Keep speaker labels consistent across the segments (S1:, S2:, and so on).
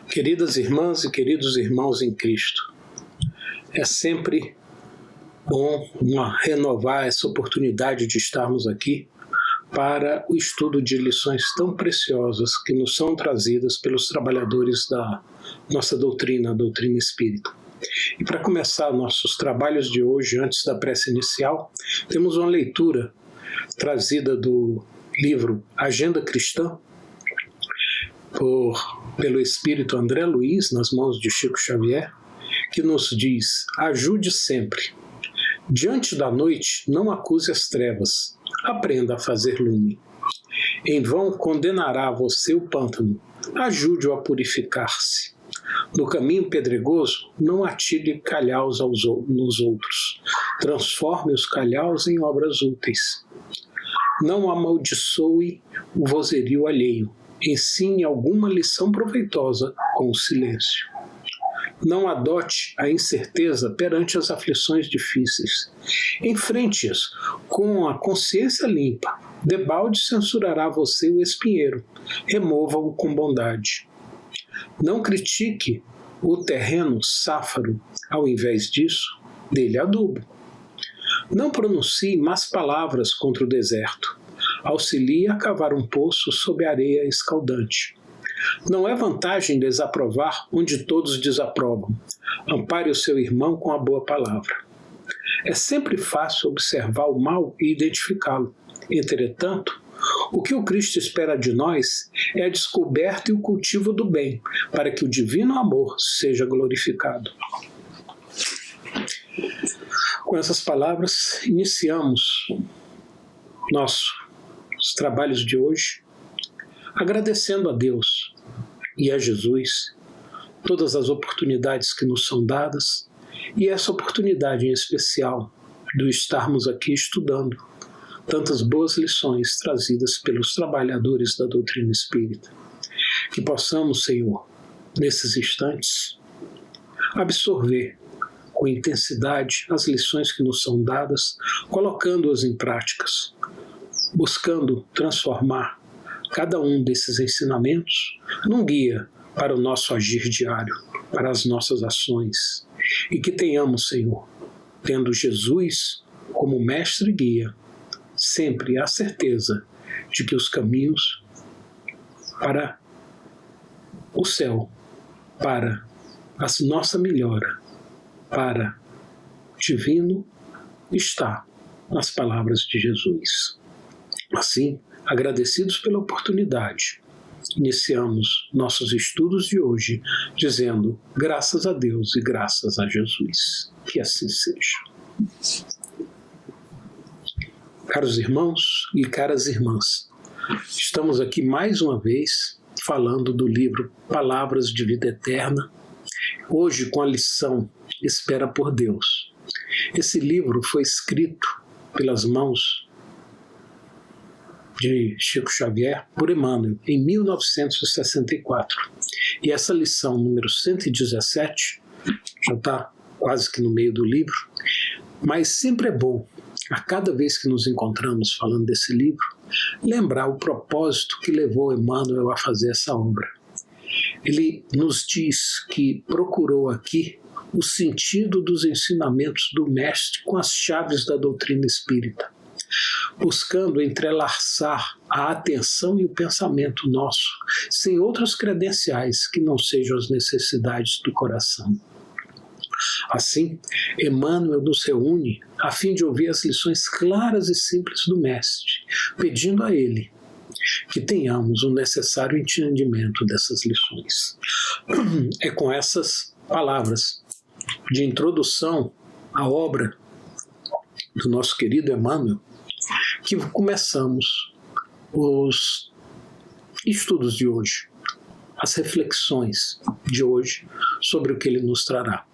S1: Queridas irmãs e queridos irmãos em Cristo, é sempre bom renovar essa oportunidade de estarmos aqui para o estudo de lições tão preciosas que nos são trazidas pelos trabalhadores da nossa doutrina, a doutrina espírita. E para começar nossos trabalhos de hoje, antes da prece inicial, temos uma leitura trazida do livro Agenda Cristã, pelo Espírito André Luiz, nas mãos de Chico Xavier, que nos diz: ajude sempre. Diante da noite, não acuse as trevas, aprenda a fazer lume. Em vão condenará você o pântano, ajude-o a purificar-se. No caminho pedregoso, não atire calhaus nos outros, transforme os calhaus em obras úteis. Não amaldiçoe o vozerio alheio, ensine alguma lição proveitosa com o silêncio. Não adote a incerteza perante as aflições difíceis. Enfrente-as com a consciência limpa. Debalde censurará você o espinheiro. Remova-o com bondade. Não critique o terreno sáfaro. Ao invés disso, dê-lhe adubo. Não pronuncie más palavras contra o deserto. Auxilie a cavar um poço sob areia escaldante. Não é vantagem desaprovar onde todos desaprovam. Ampare o seu irmão com a boa palavra. É sempre fácil observar o mal e identificá-lo. Entretanto, o que o Cristo espera de nós é a descoberta e o cultivo do bem, para que o divino amor seja glorificado. Com essas palavras, iniciamos nossos trabalhos de hoje, agradecendo a Deus e a Jesus todas as oportunidades que nos são dadas e essa oportunidade em especial de estarmos aqui estudando tantas boas lições trazidas pelos trabalhadores da doutrina espírita. Que possamos, Senhor, nesses instantes, absorver com intensidade as lições que nos são dadas, colocando-as em práticas, buscando transformar cada um desses ensinamentos num guia para o nosso agir diário, para as nossas ações. E que tenhamos, Senhor, tendo Jesus como mestre e guia, sempre a certeza de que os caminhos para o céu, para a nossa melhora, para o divino, está nas palavras de Jesus. Assim, agradecidos pela oportunidade, iniciamos nossos estudos de hoje dizendo graças a Deus e graças a Jesus. Que assim seja. Caros irmãos e caras irmãs, estamos aqui mais uma vez falando do livro Palavras de Vida Eterna, hoje com a lição Espera por Deus. Esse livro foi escrito pelas mãos de Chico Xavier por Emmanuel, em 1964. E essa lição número 117, já está quase que no meio do livro, mas sempre é bom, a cada vez que nos encontramos falando desse livro, lembrar o propósito que levou Emmanuel a fazer essa obra. Ele nos diz que procurou aqui o sentido dos ensinamentos do Mestre com as chaves da doutrina espírita, buscando entrelaçar a atenção e o pensamento nosso, sem outras credenciais que não sejam as necessidades do coração. Assim, Emmanuel nos reúne a fim de ouvir as lições claras e simples do Mestre, pedindo a ele que tenhamos o necessário entendimento dessas lições. É com essas palavras de introdução à obra do nosso querido Emmanuel que começamos os estudos de hoje, as reflexões de hoje sobre o que ele nos trará.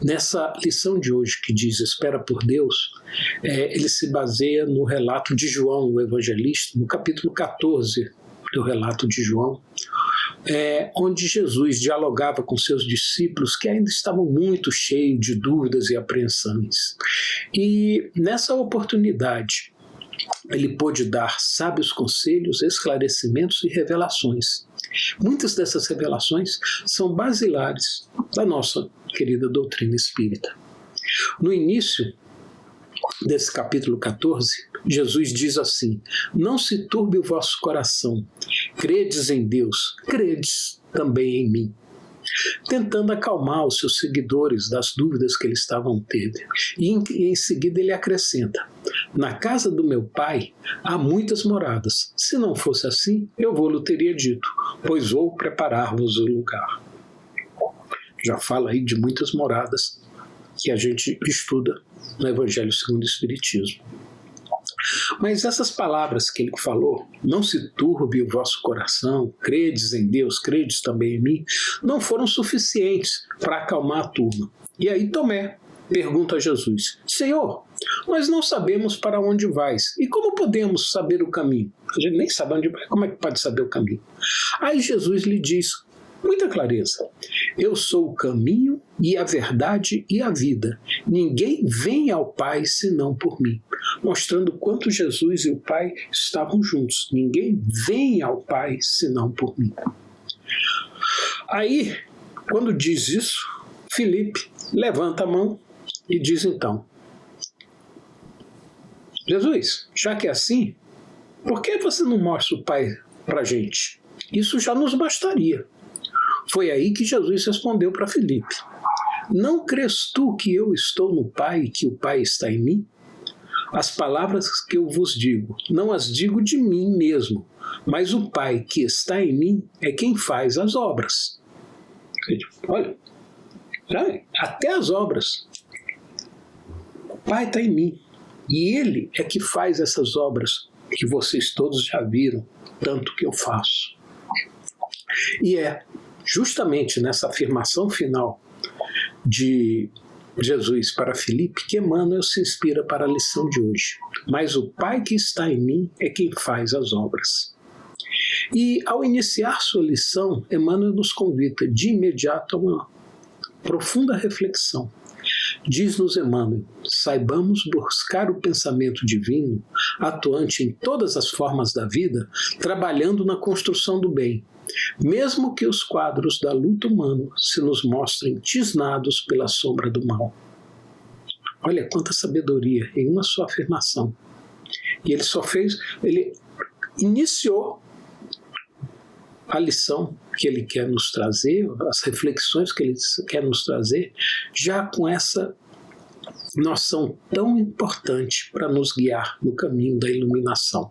S1: Nessa lição de hoje que diz Espera por Deus, ele se baseia no relato de João, o evangelista, no capítulo 14 do relato de João, onde Jesus dialogava com seus discípulos que ainda estavam muito cheios de dúvidas e apreensões. E nessa oportunidade, ele pôde dar sábios conselhos, esclarecimentos e revelações. Muitas dessas revelações são basilares da nossa querida doutrina espírita. No início desse capítulo 14, Jesus diz assim: não se turbe o vosso coração, credes em Deus, credes também em mim. Tentando acalmar os seus seguidores das dúvidas que eles estavam tendo. E em seguida ele acrescenta: na casa do meu pai há muitas moradas. Se não fosse assim, eu vou-lhe teria dito, pois vou preparar-vos o lugar. Já fala aí de muitas moradas que a gente estuda no Evangelho segundo o Espiritismo. Mas essas palavras que ele falou, não se turbe o vosso coração, credes em Deus, credes também em mim, não foram suficientes para acalmar a turma. E aí Tomé pergunta a Jesus: Senhor, nós não sabemos para onde vais, e como podemos saber o caminho? A gente nem sabe onde vai, como é que pode saber o caminho? Aí Jesus lhe diz, muita clareza: eu sou o caminho e a verdade e a vida. Ninguém vem ao Pai senão por mim. Mostrando quanto Jesus e o Pai estavam juntos. Ninguém vem ao Pai senão por mim. Aí, quando diz isso, Filipe levanta a mão e diz então: Jesus, já que é assim, por que você não mostra o Pai para a gente? Isso já nos bastaria. Foi aí que Jesus respondeu para Filipe: não crês tu que eu estou no Pai e que o Pai está em mim? As palavras que eu vos digo, não as digo de mim mesmo, mas o Pai que está em mim é quem faz as obras. Olha, até as obras. O Pai está em mim. E Ele é que faz essas obras que vocês todos já viram, tanto que eu faço. E é justamente nessa afirmação final de Jesus para Filipe que Emmanuel se inspira para a lição de hoje. Mas o Pai que está em mim é quem faz as obras. E ao iniciar sua lição, Emmanuel nos convida de imediato a uma profunda reflexão. Diz-nos Emmanuel: saibamos buscar o pensamento divino, atuante em todas as formas da vida, trabalhando na construção do bem, mesmo que os quadros da luta humana se nos mostrem tisnados pela sombra do mal. Olha quanta sabedoria em uma só afirmação. E ele iniciou a lição que ele quer nos trazer, as reflexões que ele quer nos trazer, já com essa noção tão importante para nos guiar no caminho da iluminação.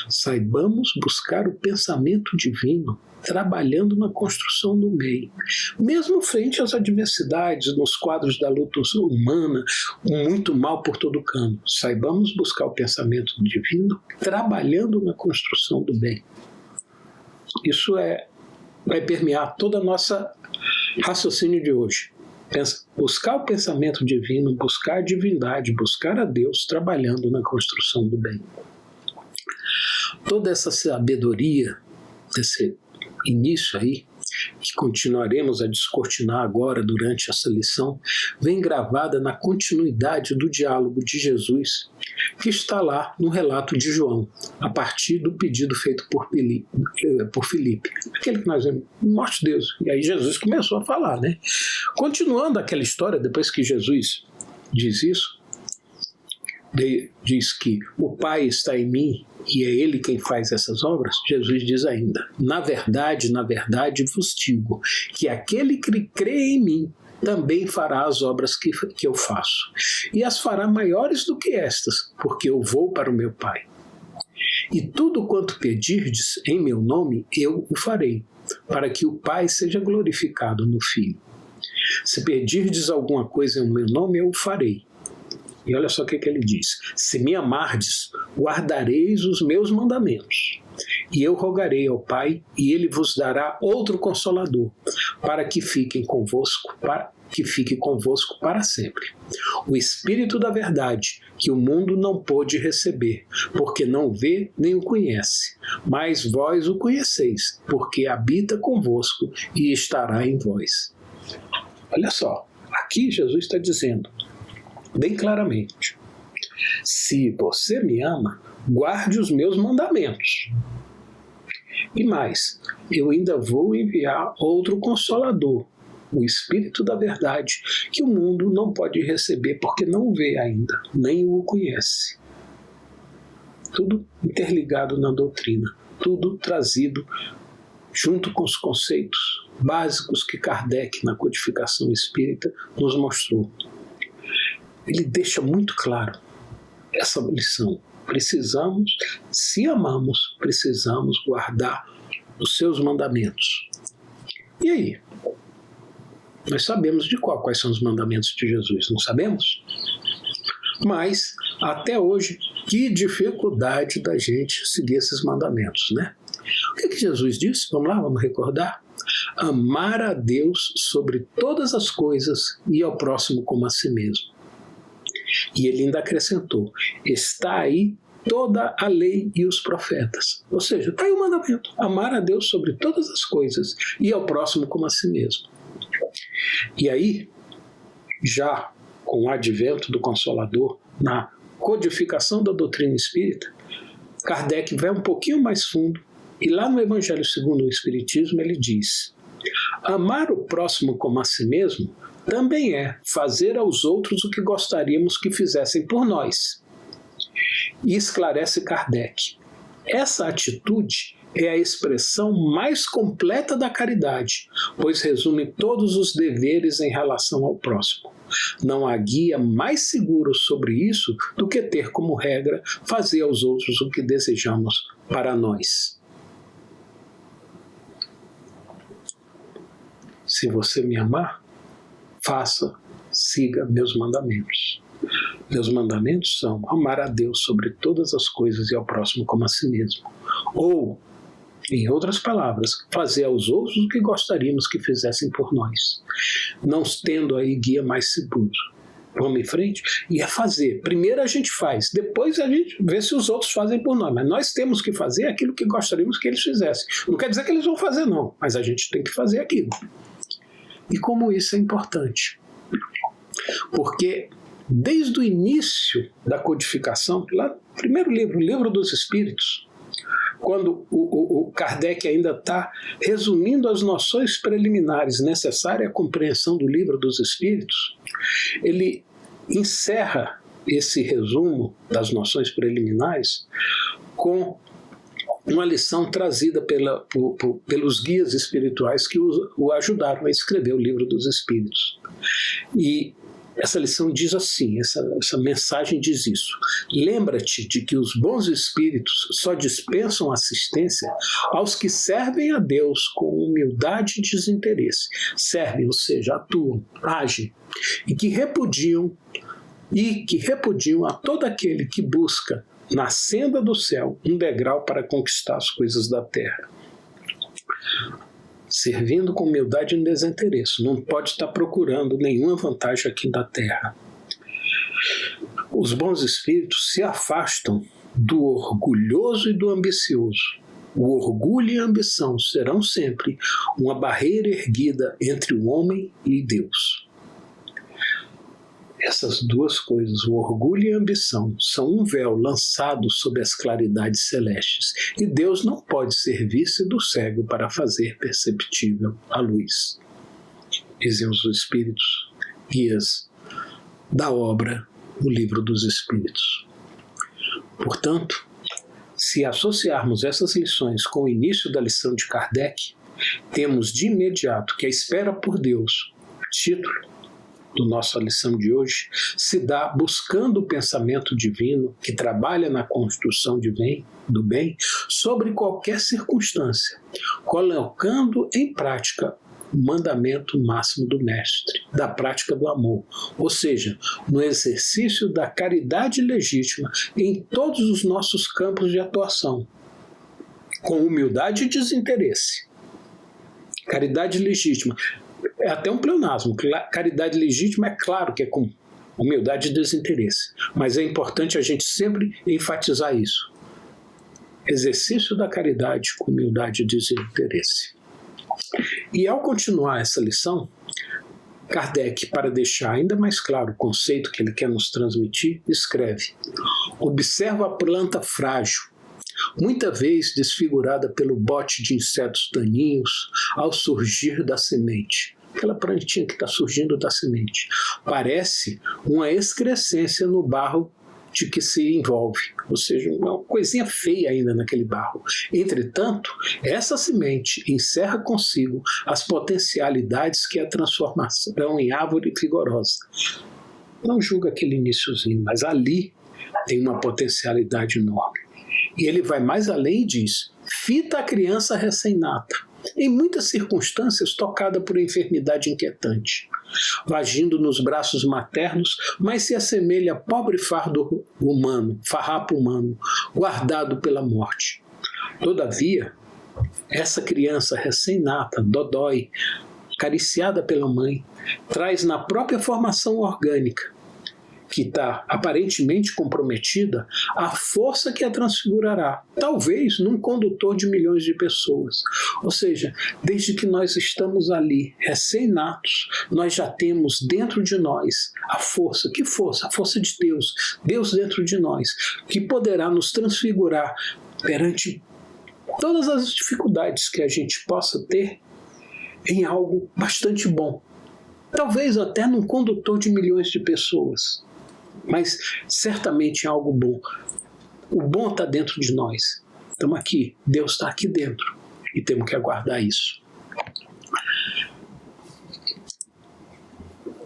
S1: Saibamos buscar o pensamento divino, trabalhando na construção do bem, mesmo frente às adversidades, nos quadros da luta humana, muito mal por todo canto. Saibamos buscar o pensamento divino, trabalhando na construção do bem. Isso vai permear toda a nossa raciocínio de hoje. Buscar o pensamento divino, buscar a divindade, buscar a Deus, trabalhando na construção do bem. Toda essa sabedoria desse início aí, que continuaremos a descortinar agora durante essa lição, vem gravada na continuidade do diálogo de Jesus, que está lá no relato de João, a partir do pedido feito por Filipe. Aquele que nós vemos, morte de Deus. E aí Jesus começou a falar, né? Continuando aquela história, depois que Jesus diz isso, diz que o Pai está em mim e é Ele quem faz essas obras, Jesus diz ainda: na verdade vos digo que aquele que crê em mim também fará as obras que eu faço, e as fará maiores do que estas, porque eu vou para o meu Pai. E tudo quanto pedirdes em meu nome, eu o farei, para que o Pai seja glorificado no Filho. Se pedirdes alguma coisa em meu nome, eu o farei. E olha só o que ele diz: se me amardes, guardareis os meus mandamentos. E eu rogarei ao Pai, e ele vos dará outro Consolador, para que fique convosco para sempre. O Espírito da verdade, que o mundo não pôde receber, porque não vê nem o conhece. Mas vós o conheceis, porque habita convosco e estará em vós. Olha só, aqui Jesus está dizendo bem claramente: se você me ama, guarde os meus mandamentos. E mais, eu ainda vou enviar outro Consolador, o Espírito da Verdade, que o mundo não pode receber porque não o vê ainda, nem o conhece. Tudo interligado na doutrina, tudo trazido junto com os conceitos básicos que Kardec, na codificação espírita, nos mostrou. Ele deixa muito claro essa lição. Precisamos, se amamos, precisamos guardar os seus mandamentos. E aí? Nós sabemos de quais são os mandamentos de Jesus, não sabemos? Mas, até hoje, que dificuldade da gente seguir esses mandamentos, né? O que Jesus disse? Vamos lá, vamos recordar? Amar a Deus sobre todas as coisas e ao próximo como a si mesmo. E ele ainda acrescentou, está aí toda a lei e os profetas. Ou seja, está aí o mandamento, amar a Deus sobre todas as coisas e ao próximo como a si mesmo. E aí, já com o advento do Consolador, na codificação da doutrina espírita, Kardec vai um pouquinho mais fundo e lá no Evangelho segundo o Espiritismo ele diz: amar o próximo como a si mesmo também é fazer aos outros o que gostaríamos que fizessem por nós. E esclarece Kardec: essa atitude é a expressão mais completa da caridade, pois resume todos os deveres em relação ao próximo. Não há guia mais seguro sobre isso do que ter como regra fazer aos outros o que desejamos para nós. Se você me amar, faça, siga meus mandamentos. Meus mandamentos são amar a Deus sobre todas as coisas e ao próximo como a si mesmo. Ou, em outras palavras, fazer aos outros o que gostaríamos que fizessem por nós. Não tendo aí guia mais seguro. Vamos em frente? E é fazer. Primeiro a gente faz, depois a gente vê se os outros fazem por nós. Mas nós temos que fazer aquilo que gostaríamos que eles fizessem. Não quer dizer que eles vão fazer, não. Mas a gente tem que fazer aquilo. E como isso é importante? Porque desde o início da codificação, lá no primeiro livro, o Livro dos Espíritos, quando o Kardec ainda está resumindo as noções preliminares necessárias à compreensão do Livro dos Espíritos, ele encerra esse resumo das noções preliminares com uma lição trazida pelos guias espirituais que o ajudaram a escrever o Livro dos Espíritos. E essa lição diz assim, essa mensagem diz isso: lembra-te de que os bons espíritos só dispensam assistência aos que servem a Deus com humildade e desinteresse. Servem, ou seja, atuam, agem, e que repudiam a todo aquele que busca na senda do céu um degrau para conquistar as coisas da terra. Servindo com humildade e desinteresse, não pode estar procurando nenhuma vantagem aqui da terra. Os bons espíritos se afastam do orgulhoso e do ambicioso. O orgulho e a ambição serão sempre uma barreira erguida entre o homem e Deus. Essas duas coisas, o orgulho e a ambição, são um véu lançado sobre as claridades celestes, e Deus não pode servir-se do cego para fazer perceptível a luz. Dizem os Espíritos, guias da obra, o Livro dos Espíritos. Portanto, se associarmos essas lições com o início da lição de Kardec, temos de imediato que a espera por Deus, título do nossa lição de hoje, se dá buscando o pensamento divino que trabalha na construção do bem sobre qualquer circunstância, colocando em prática o mandamento máximo do Mestre, da prática do amor, ou seja, no exercício da caridade legítima em todos os nossos campos de atuação, com humildade e desinteresse. Caridade legítima é até um pleonasmo. Caridade legítima é claro que é com humildade e desinteresse, mas é importante a gente sempre enfatizar isso. Exercício da caridade com humildade e desinteresse. E ao continuar essa lição, Kardec, para deixar ainda mais claro o conceito que ele quer nos transmitir, escreve: observa a planta frágil, muita vez desfigurada pelo bote de insetos daninhos ao surgir da semente. Aquela plantinha que está surgindo da semente. Parece uma excrescência no barro de que se envolve, ou seja, uma coisinha feia ainda naquele barro. Entretanto, essa semente encerra consigo as potencialidades que a transformarão em árvore vigorosa. Não julga aquele iniciozinho, mas ali tem uma potencialidade enorme. E ele vai mais além e diz: fita a criança recém-nata, em muitas circunstâncias tocada por enfermidade inquietante, vagindo nos braços maternos, mas se assemelha a pobre farrapo humano, guardado pela morte. Todavia, essa criança recém-nata, dodói, acariciada pela mãe, traz na própria formação orgânica, que está aparentemente comprometida, a força que a transfigurará, talvez num condutor de milhões de pessoas. Ou seja, desde que nós estamos ali, recém-natos, nós já temos dentro de nós a força. Que força? A força de Deus. Deus dentro de nós, que poderá nos transfigurar perante todas as dificuldades que a gente possa ter em algo bastante bom. Talvez até num condutor de milhões de pessoas. Mas certamente é algo bom. O bom está dentro de nós. Estamos aqui, Deus está aqui dentro e temos que aguardar isso.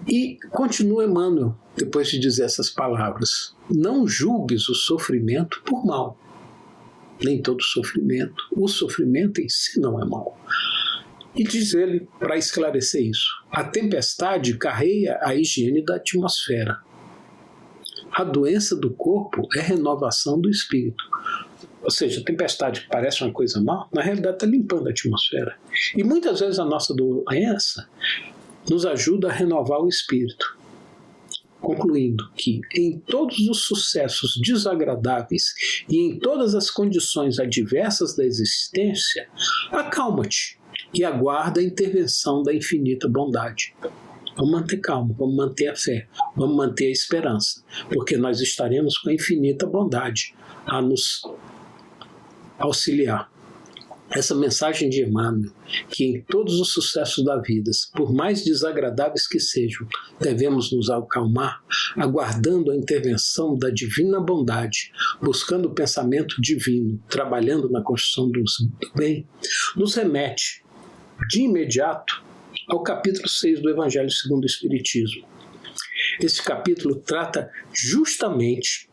S1: E continua Emmanuel, depois de dizer essas palavras: não julgues o sofrimento por mal. Nem todo sofrimento, o sofrimento em si não é mal. E diz ele, para esclarecer isso: a tempestade carrega a higiene da atmosfera. A doença do corpo é renovação do espírito. Ou seja, a tempestade parece uma coisa má, na realidade está limpando a atmosfera. E muitas vezes a nossa doença nos ajuda a renovar o espírito. Concluindo que em todos os sucessos desagradáveis e em todas as condições adversas da existência, acalma-te e aguarda a intervenção da infinita bondade. Vamos manter calma, vamos manter a fé, vamos manter a esperança, porque nós estaremos com a infinita bondade a nos auxiliar. Essa mensagem de Emmanuel, que em todos os sucessos da vida, por mais desagradáveis que sejam, devemos nos acalmar, aguardando a intervenção da divina bondade, buscando o pensamento divino, trabalhando na construção do bem, nos remete de imediato ao capítulo 6 do Evangelho segundo o Espiritismo. Esse capítulo trata justamente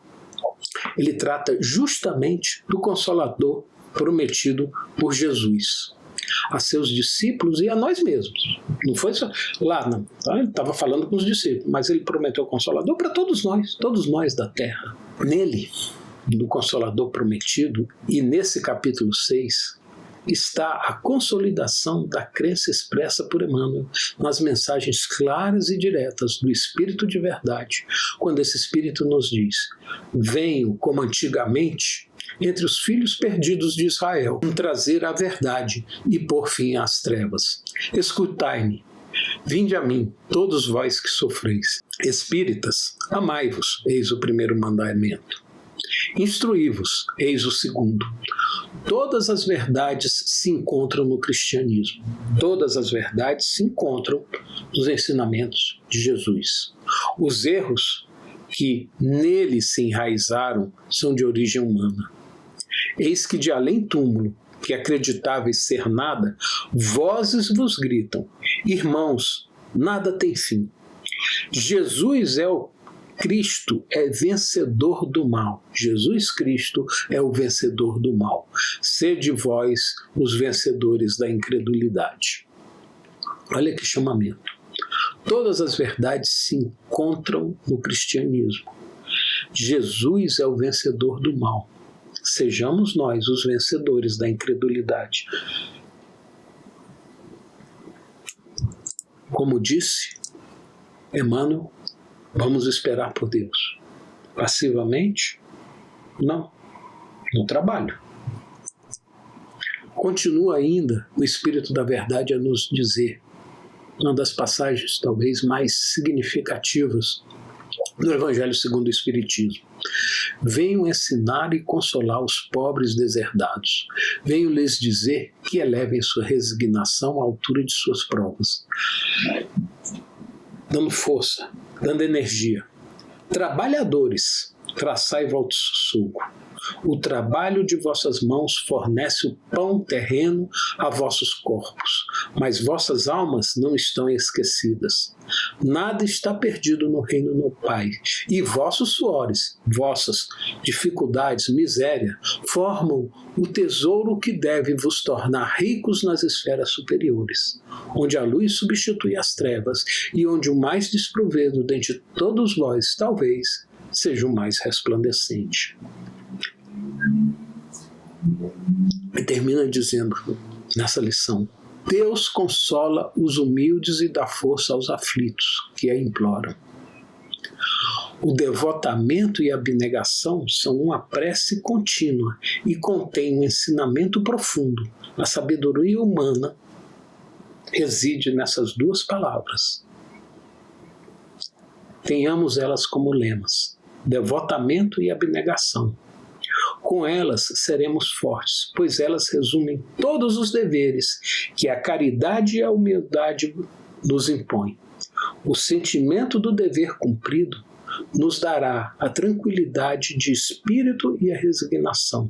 S1: do Consolador prometido por Jesus a seus discípulos e a nós mesmos. Não foi só lá, não. Ele estava falando com os discípulos, mas ele prometeu o Consolador para todos nós da terra. Nele, do Consolador prometido, e nesse capítulo 6, está a consolidação da crença expressa por Emmanuel nas mensagens claras e diretas do Espírito de verdade, quando esse Espírito nos diz: venho, como antigamente, entre os filhos perdidos de Israel, trazer a verdade e pôr fim às trevas. Escutai-me, vinde a mim, todos vós que sofreis. Espíritas, amai-vos, eis o primeiro mandamento. Instruí-vos, eis o segundo. Todas as verdades se encontram no cristianismo. Todas as verdades se encontram nos ensinamentos de Jesus. Os erros que nele se enraizaram são de origem humana. Eis que de além-túmulo, que acreditáveis ser nada, vozes vos gritam: irmãos, nada tem fim. Jesus é o Cristo, é vencedor do mal. Jesus Cristo é o vencedor do mal. Sede vós os vencedores da incredulidade. Olha que chamamento. Todas as verdades se encontram no cristianismo. Jesus é o vencedor do mal. Sejamos nós os vencedores da incredulidade. Como disse Emmanuel, vamos esperar por Deus. Passivamente? Não. No trabalho. Continua ainda o Espírito da Verdade a nos dizer, uma das passagens talvez mais significativas no Evangelho segundo o Espiritismo. Venho ensinar e consolar os pobres deserdados. Venho lhes dizer que elevem sua resignação à altura de suas provas. Dando força, dando energia. Trabalhadores, traçai vosso suco. O trabalho de vossas mãos fornece o pão terreno a vossos corpos, mas vossas almas não estão esquecidas. Nada está perdido no reino do Pai, e vossos suores, vossas dificuldades, miséria, formam o tesouro que deve vos tornar ricos nas esferas superiores, onde a luz substitui as trevas e onde o mais desprovido dentre todos vós, talvez, seja o mais resplandecente. E termina dizendo nessa lição: Deus consola os humildes e dá força aos aflitos que a imploram. O devotamento e a abnegação são uma prece contínua e contém um ensinamento profundo. A sabedoria humana reside nessas duas palavras. Tenhamos elas como lemas: devotamento e abnegação. Com elas seremos fortes, pois elas resumem todos os deveres que a caridade e a humildade nos impõem. O sentimento do dever cumprido nos dará a tranquilidade de espírito e a resignação.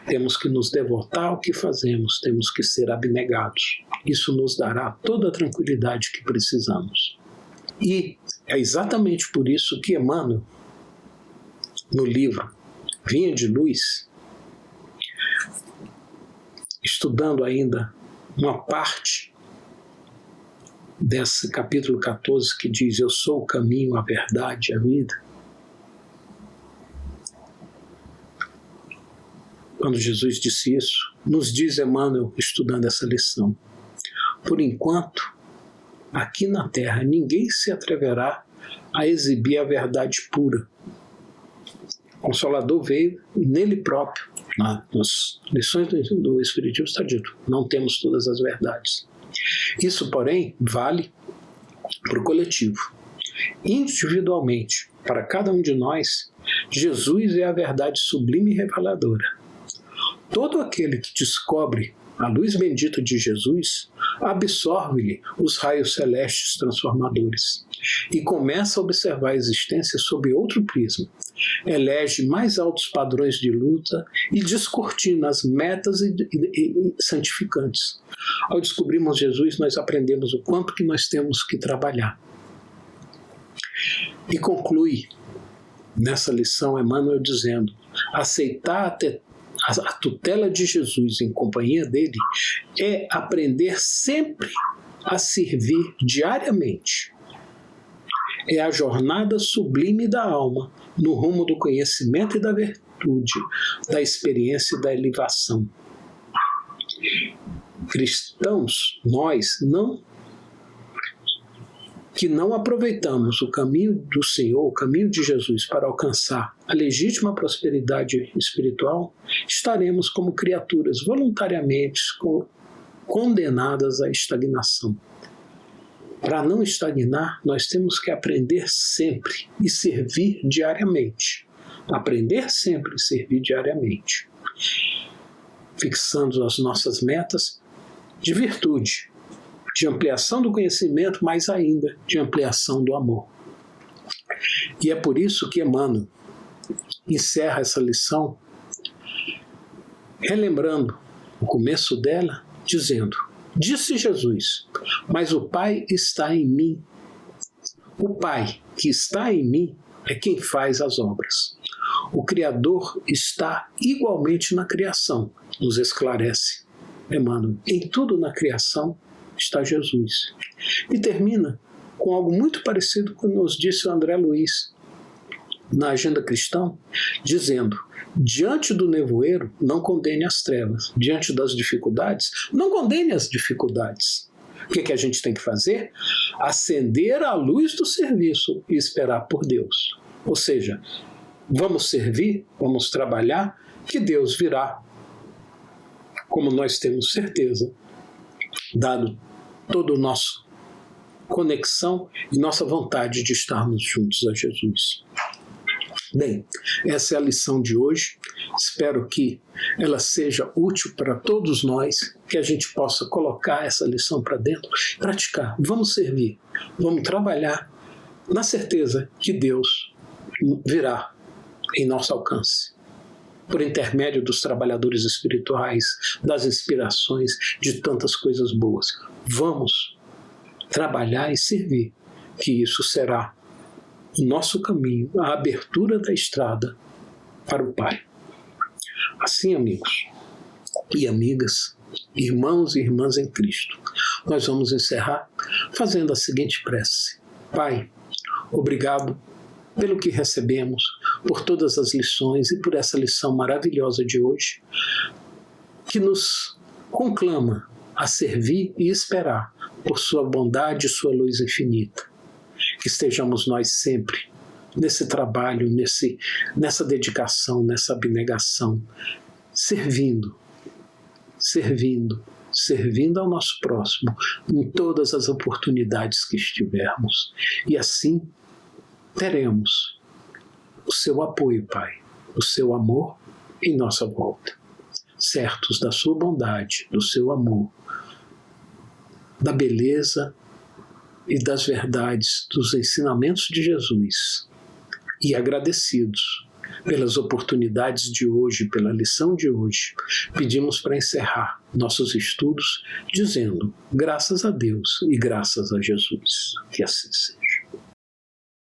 S1: Temos que nos devotar ao que fazemos, temos que ser abnegados. Isso nos dará toda a tranquilidade que precisamos. E é exatamente por isso que Emmanuel, no livro Vinha de Luz, estudando ainda uma parte desse capítulo 14 que diz: eu sou o caminho, a verdade e a vida. Quando Jesus disse isso, nos diz Emmanuel, estudando essa lição: por enquanto, aqui na Terra, ninguém se atreverá a exibir a verdade pura. O Consolador veio e nele próprio, nas lições do Espiritismo está dito: não temos todas as verdades. Isso, porém, vale para o coletivo. Individualmente, para cada um de nós, Jesus é a verdade sublime e reveladora. Todo aquele que descobre a luz bendita de Jesus absorve-lhe os raios celestes transformadores e começa a observar a existência sob outro prisma. Elege mais altos padrões de luta e descortina as metas e santificantes. Ao descobrirmos Jesus, nós aprendemos o quanto que nós temos que trabalhar. E conclui nessa lição Emmanuel dizendo: aceitar a tutela de Jesus em companhia dele é aprender sempre a servir diariamente. É a jornada sublime da alma no rumo do conhecimento e da virtude, da experiência e da elevação. Cristãos, nós que não aproveitamos o caminho do Senhor, o caminho de Jesus para alcançar a legítima prosperidade espiritual, estaremos como criaturas voluntariamente condenadas à estagnação. Para não estagnar, nós temos que aprender sempre e servir diariamente. Aprender sempre e servir diariamente. Fixando as nossas metas de virtude, de ampliação do conhecimento, mas ainda de ampliação do amor. E é por isso que Emmanuel encerra essa lição relembrando o começo dela, dizendo: disse Jesus, mas o Pai está em mim. O Pai que está em mim é quem faz as obras. O Criador está igualmente na criação, nos esclarece Emmanuel. Em tudo na criação está Jesus. E termina com algo muito parecido com o que nos disse o André Luiz na Agenda Cristã, dizendo: diante do nevoeiro, não condene as trevas. Diante das dificuldades, não condene as dificuldades. O que a gente tem que fazer? Acender a luz do serviço e esperar por Deus. Ou seja, vamos servir, vamos trabalhar, que Deus virá. Como nós temos certeza, dado todo o nosso conexão e nossa vontade de estarmos juntos a Jesus. Bem, essa é a lição de hoje. Espero que ela seja útil para todos nós, que a gente possa colocar essa lição para dentro, praticar. Vamos servir, vamos trabalhar na certeza que Deus virá em nosso alcance, por intermédio dos trabalhadores espirituais, das inspirações, de tantas coisas boas. Vamos trabalhar e servir, que isso será o nosso caminho, a abertura da estrada para o Pai. Assim, amigos e amigas, irmãos e irmãs em Cristo, nós vamos encerrar fazendo a seguinte prece. Pai, obrigado pelo que recebemos, por todas as lições e por essa lição maravilhosa de hoje, que nos conclama a servir e esperar por sua bondade e sua luz infinita. Que estejamos nós sempre nesse trabalho, nessa dedicação, nessa abnegação, servindo ao nosso próximo em todas as oportunidades que estivermos. E assim teremos o seu apoio, Pai, o seu amor em nossa volta, certos da sua bondade, do seu amor, da beleza e das verdades dos ensinamentos de Jesus, e agradecidos pelas oportunidades de hoje, pela lição de hoje, pedimos para encerrar nossos estudos dizendo graças a Deus e graças a Jesus. Que assim seja.